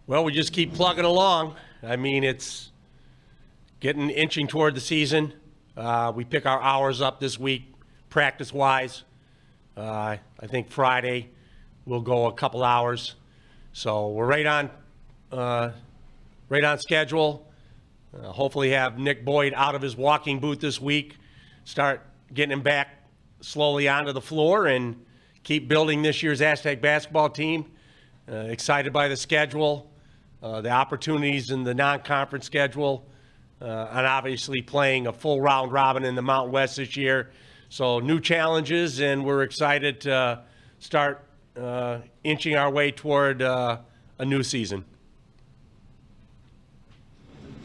Well, we just keep plugging along. I mean, it's inching toward the season. We pick our hours up this week, practice-wise. I think Friday we'll go a couple hours. So we're right on schedule. Hopefully have Nick Boyd out of his walking boot this week, start getting him back slowly onto the floor, and keep building this year's Aztec basketball team. Excited by the schedule, the opportunities in the non-conference schedule, and obviously playing a full round robin in the Mountain West this year. So new challenges, and we're excited to start inching our way toward a new season.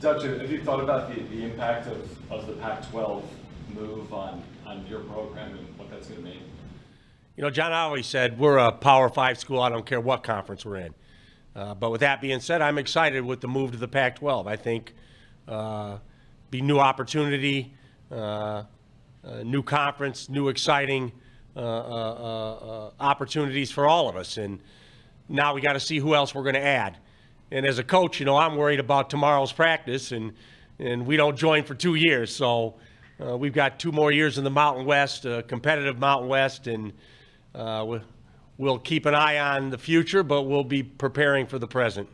Dutch, have you thought about the impact of the Pac-12 move on your program and what that's going to mean? You know, John always said we're a Power 5 school. I don't care what conference we're in. But with that being said, I'm excited with the move to the Pac-12. I think be new opportunity, new conference, new exciting opportunities for all of us. And now we got to see who else we're going to add. And as a coach, you know, I'm worried about tomorrow's practice, and we don't join for 2 years. So we've got 2 more years in the Mountain West, competitive Mountain West, and we'll keep an eye on the future, but we'll be preparing for the present.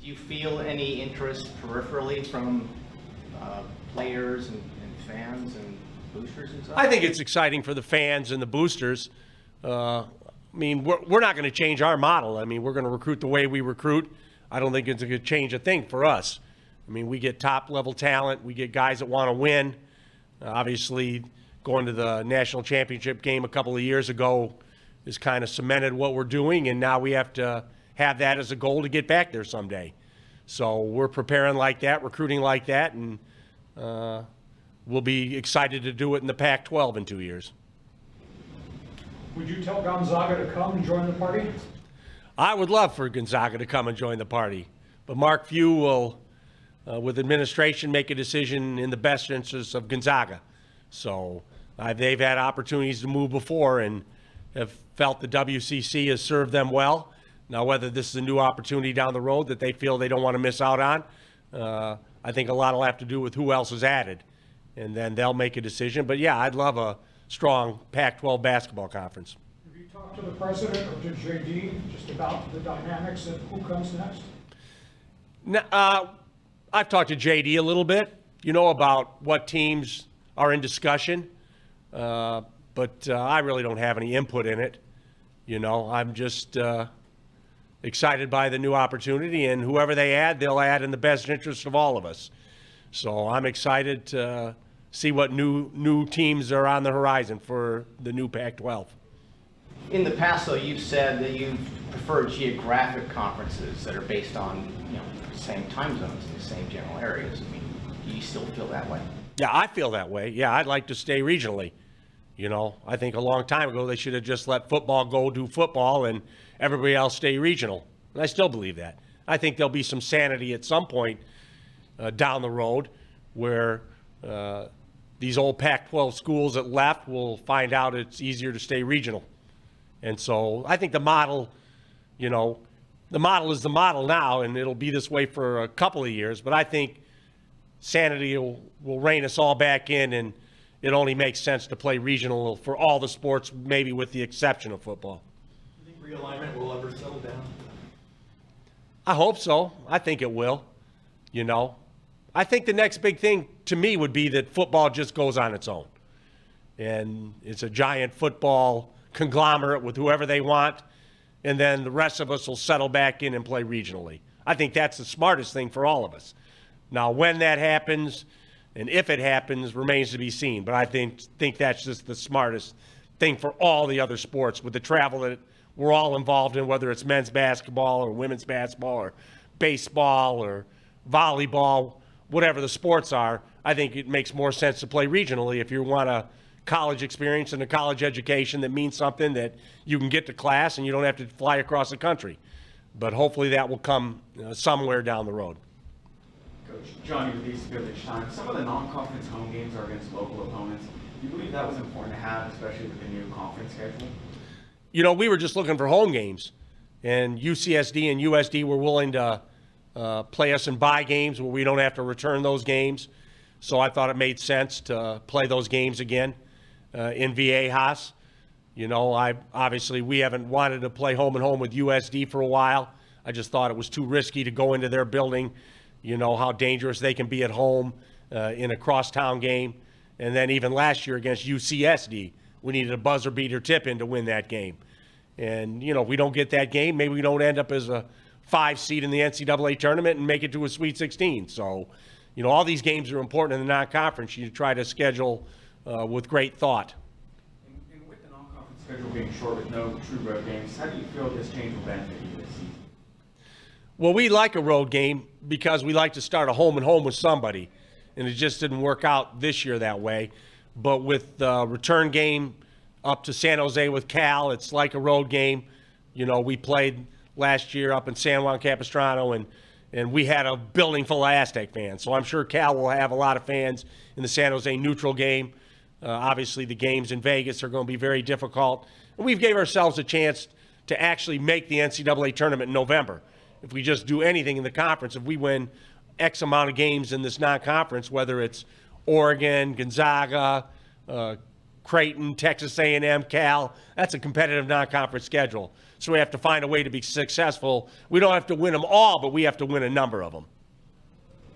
Do you feel any interest peripherally from players and fans and boosters and stuff? I think it's exciting for the fans and the boosters. I mean, we're not going to change our model. I mean, we're going to recruit the way we recruit. I don't think it's going to change a thing for us. I mean, we get top-level talent. We get guys that want to win. Obviously, going to the national championship game a couple of years ago has kind of cemented what we're doing, and now we have to have that as a goal to get back there someday. So we're preparing like that, recruiting like that, and we'll be excited to do it in the Pac-12 in 2 years. Would you tell Gonzaga to come and join the party? I would love for Gonzaga to come and join the party, but Mark Few will, with administration, make a decision in the best interest of Gonzaga. So they've had opportunities to move before and have felt the WCC has served them well. Now, whether this is a new opportunity down the road that they feel they don't want to miss out on, I think a lot will have to do with who else is added, and then they'll make a decision. But yeah, I'd love a strong Pac-12 basketball conference. Have you talked to the president or to JD just about the dynamics of who comes next? I've talked to JD a little bit, you know, about what teams are in discussion, but I really don't have any input in it. You know, I'm just excited by the new opportunity, and whoever they add, they'll add in the best interest of all of us. So I'm excited to see what new teams are on the horizon for the new Pac-12. In the past, though, you've said that you prefer geographic conferences that are based on, you know, the same time zones and the same general areas. I mean, do you still feel that way? Yeah, I feel that way. Yeah, I'd like to stay regionally. You know, I think a long time ago they should have just let football go do football and everybody else stay regional. And I still believe that. I think there'll be some sanity at some point down the road where these old Pac-12 schools that left will find out it's easier to stay regional. And so I think the model, you know, the model is the model now, and it'll be this way for a couple of years. But I think sanity will rein us all back in, and it only makes sense to play regional for all the sports, maybe with the exception of football. Do you think realignment will ever settle down? I hope so. I think it will, you know. I think the next big thing to me would be that football just goes on its own. And it's a giant football conglomerate with whoever they want, and then the rest of us will settle back in and play regionally. I think that's the smartest thing for all of us. Now, when that happens and if it happens remains to be seen, but I think that's just the smartest thing for all the other sports with the travel that we're all involved in, whether it's men's basketball or women's basketball or baseball or volleyball, whatever the sports are. I think it makes more sense to play regionally if you want a college experience and a college education that means something that you can get to class and you don't have to fly across the country. But hopefully that will come somewhere down the road. Coach Johnny with the East Village Times. Some of the non-conference home games are against local opponents. Do you believe that was important to have, especially with the new conference schedule? You know, we were just looking for home games. And UCSD and USD were willing to play us in bye games where we don't have to return those games. So I thought it made sense to play those games again in Viejas. You know, obviously we haven't wanted to play home and home with USD for a while. I just thought it was too risky to go into their building. You know how dangerous they can be at home in a crosstown game. And then even last year against UCSD, we needed a buzzer beater tip-in to win that game. And, you know, if we don't get that game, maybe we don't end up as a 5 seed in the NCAA tournament and make it to a Sweet 16. So, you know, all these games are important in the non-conference. You try to schedule with great thought. And with the non-conference schedule being short with no true road games, how do you feel this change will benefit you this season? Well, we like a road game because we like to start a home and home with somebody. And it just didn't work out this year that way. But with the return game up to San Jose with Cal, it's like a road game. You know, we played last year up in San Juan Capistrano, and we had a building full of Aztec fans. So I'm sure Cal will have a lot of fans in the San Jose neutral game. Obviously, the games in Vegas are going to be very difficult. And we've gave ourselves a chance to actually make the NCAA tournament in November. If we just do anything in the conference, if we win X amount of games in this non-conference, whether it's Oregon, Gonzaga, Creighton, Texas A&M, Cal, that's a competitive non-conference schedule. So we have to find a way to be successful. We don't have to win them all, but we have to win a number of them.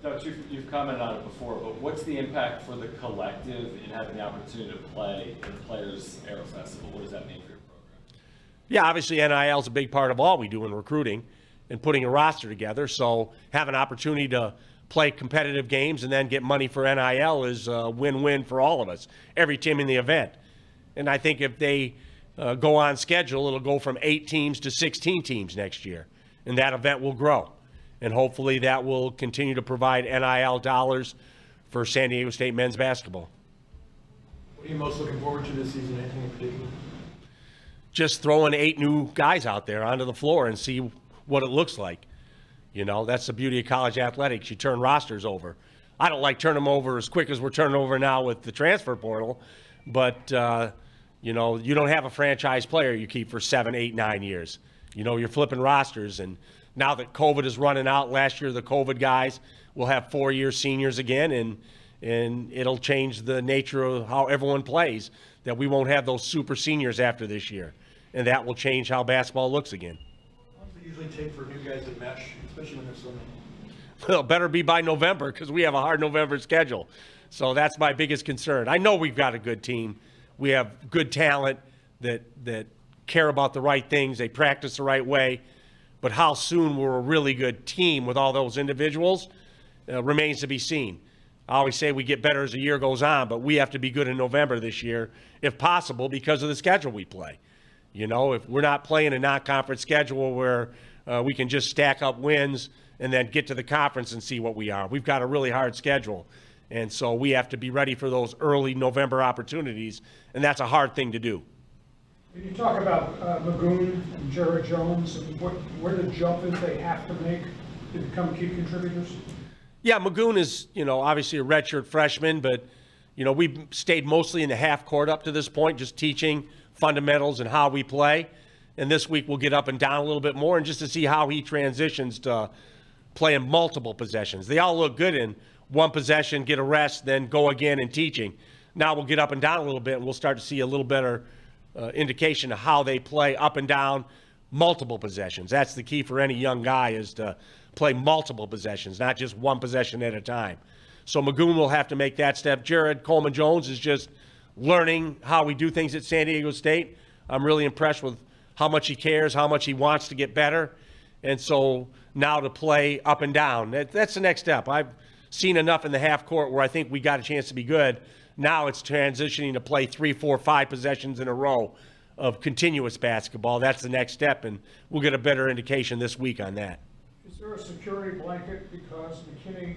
Coach, you've commented on it before, but what's the impact for the collective in having the opportunity to play in the Players Aero Festival? What does that mean for your program? Yeah, obviously NIL is a big part of all we do in recruiting and putting a roster together. So have an opportunity to play competitive games and then get money for NIL is a win-win for all of us, every team in the event. And I think if they go on schedule, it'll go from 8 teams to 16 teams next year, and that event will grow. And hopefully that will continue to provide NIL dollars for San Diego State men's basketball. What are you most looking forward to this season? Anything in particular? Just throwing 8 new guys out there onto the floor and see what it looks like. You know, that's the beauty of college athletics. You turn rosters over. I don't like turning them over as quick as we're turning over now with the transfer portal, but, you know, you don't have a franchise player you keep for 7, 8, 9 years. You know, you're flipping rosters, and now that COVID is running out, last year the COVID guys will have 4-year seniors again, and it'll change the nature of how everyone plays, that we won't have those super seniors after this year, and that will change how basketball looks again. How long does it usually take for new guys to mesh, especially when there's so many? Well, it better be by November because we have a hard November schedule. So that's my biggest concern. I know we've got a good team. We have good talent that care about the right things. They practice the right way. But how soon we're a really good team with all those individuals remains to be seen. I always say we get better as the year goes on, but we have to be good in November this year, if possible, because of the schedule we play. You know, if we're not playing a non-conference schedule where we can just stack up wins and then get to the conference and see what we are. We've got a really hard schedule, and so we have to be ready for those early November opportunities, and that's a hard thing to do. Can you talk about Magoon and Jared Jones and where the jump is they have to make to become key contributors? Yeah, Magoon is, you know, obviously a redshirt freshman, but, you know, we've stayed mostly in the half court up to this point, just teaching fundamentals and how we play. And this week we'll get up and down a little bit more and just to see how he transitions to playing multiple possessions. They all look good in one possession, get a rest, then go again in teaching. Now we'll get up and down a little bit and we'll start to see a little better indication of how they play up and down multiple possessions. That's the key for any young guy, is to play multiple possessions, not just one possession at a time. So Magoon will have to make that step. Jared Coleman-Jones is just learning how we do things at San Diego State. I'm really impressed with how much he cares, how much he wants to get better. And so now to play up and down, that's the next step. I've seen enough in the half court where I think we got a chance to be good. Now it's transitioning to play 3, 4, 5 possessions in a row of continuous basketball. That's the next step, and we'll get a better indication this week on that. Is there a security blanket because McKinney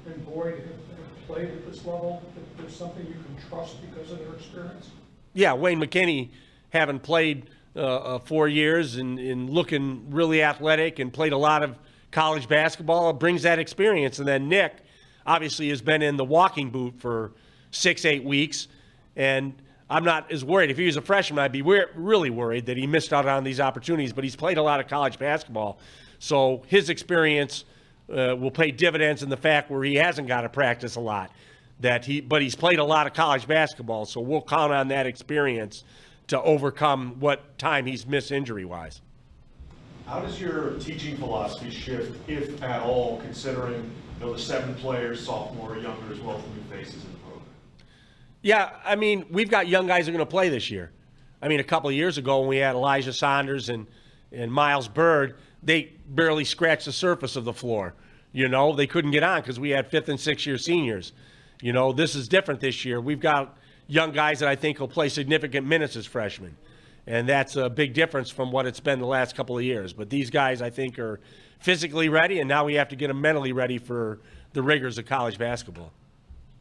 and Boyd have played at this level, that there's something you can trust because of their experience? Yeah, Wayne McKinney, having played 4 years and looking really athletic and played a lot of college basketball, brings that experience. And then Nick obviously has been in the walking boot for 6, 8 weeks. And I'm not as worried. If he was a freshman, I'd be really worried that he missed out on these opportunities. But he's played a lot of college basketball, so his experience will pay dividends in the fact where he hasn't got to practice a lot. But he's played a lot of college basketball, so we'll count on that experience to overcome what time he's missed injury-wise. How does your teaching philosophy shift, if at all, considering the 7 players, sophomore, younger, as well as new faces in the program? Yeah, I mean, we've got young guys who are going to play this year. I mean, a couple of years ago when we had Elijah Saunders and Miles Bird, they barely scratched the surface of the floor. You know, they couldn't get on because we had 5th and 6th year seniors. You know, this is different this year. We've got young guys that I think will play significant minutes as freshmen. And that's a big difference from what it's been the last couple of years. But these guys, I think, are physically ready, and now we have to get them mentally ready for the rigors of college basketball.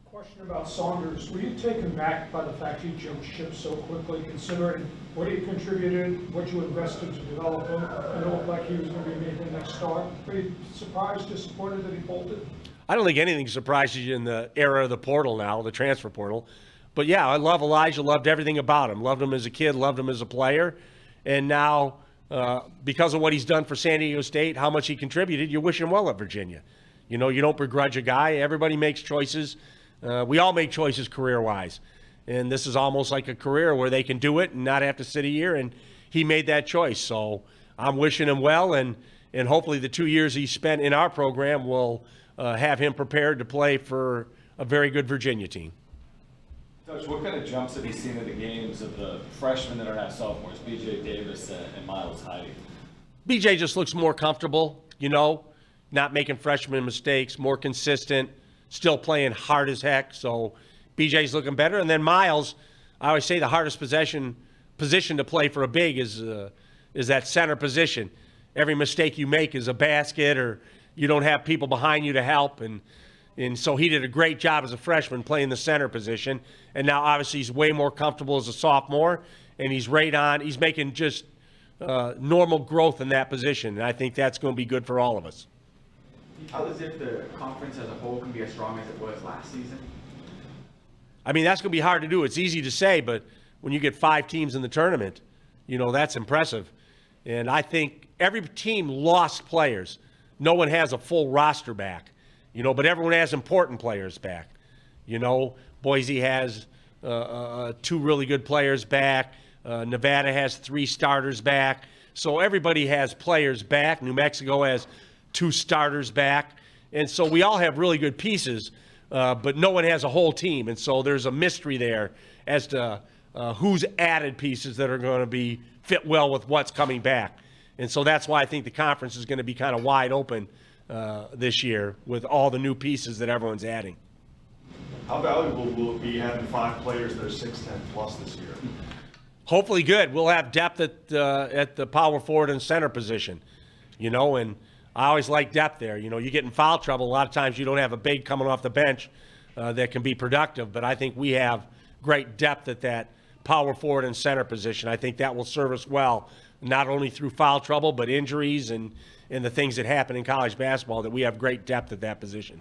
Question about Saunders. Were you taken back by the fact he jumped ship so quickly, considering what he contributed, what you invested to develop him, and it looked like he was going to be making the next start? Were you surprised, disappointed that he bolted? I don't think anything surprises you in the era of the portal now, the transfer portal. But, yeah, I love Elijah, loved everything about him. Loved him as a kid, loved him as a player. And now, because of what he's done for San Diego State, how much he contributed, you wish him well at Virginia. You know, you don't begrudge a guy. Everybody makes choices. We all make choices career-wise. And this is almost like a career where they can do it and not have to sit a year. And he made that choice. So I'm wishing him well. And hopefully the 2 years he spent in our program will have him prepared to play for a very good Virginia team. Coach, what kind of jumps have you seen in the games of the freshmen that are now sophomores, B.J. Davis and Miles Heide? B.J. just looks more comfortable, you know, not making freshman mistakes, more consistent, still playing hard as heck. So B.J.'s looking better. And then Miles, I always say the hardest position to play for a big is that center position. Every mistake you make is a basket, or you don't have people behind you to help. And so he did a great job as a freshman playing the center position. And now obviously he's way more comfortable as a sophomore, and he's making just normal growth in that position. And I think that's going to be good for all of us. Do you feel as if the conference as a whole can be as strong as it was last season? I mean, that's going to be hard to do. It's easy to say, but when you get 5 teams in the tournament, you know, that's impressive. And I think every team lost players. No one has a full roster back. You know, but everyone has important players back. You know, Boise has 2 really good players back. Nevada has 3 starters back. So everybody has players back. New Mexico has 2 starters back. And so we all have really good pieces, but no one has a whole team. And so there's a mystery there as to who's added pieces that are going to fit well with what's coming back. And so that's why I think the conference is going to be kind of wide open this year with all the new pieces that everyone's adding. How valuable will it be having 5 players that are 6'10 plus this year? Hopefully good. We'll have depth at the power forward and center position, you know, and I always like depth there. You know, you get in foul trouble, a lot of times you don't have a big coming off the bench that can be productive, but I think we have great depth at that power forward and center position. I think that will serve us well, not only through foul trouble, but injuries and the things that happen in college basketball, that we have great depth at that position.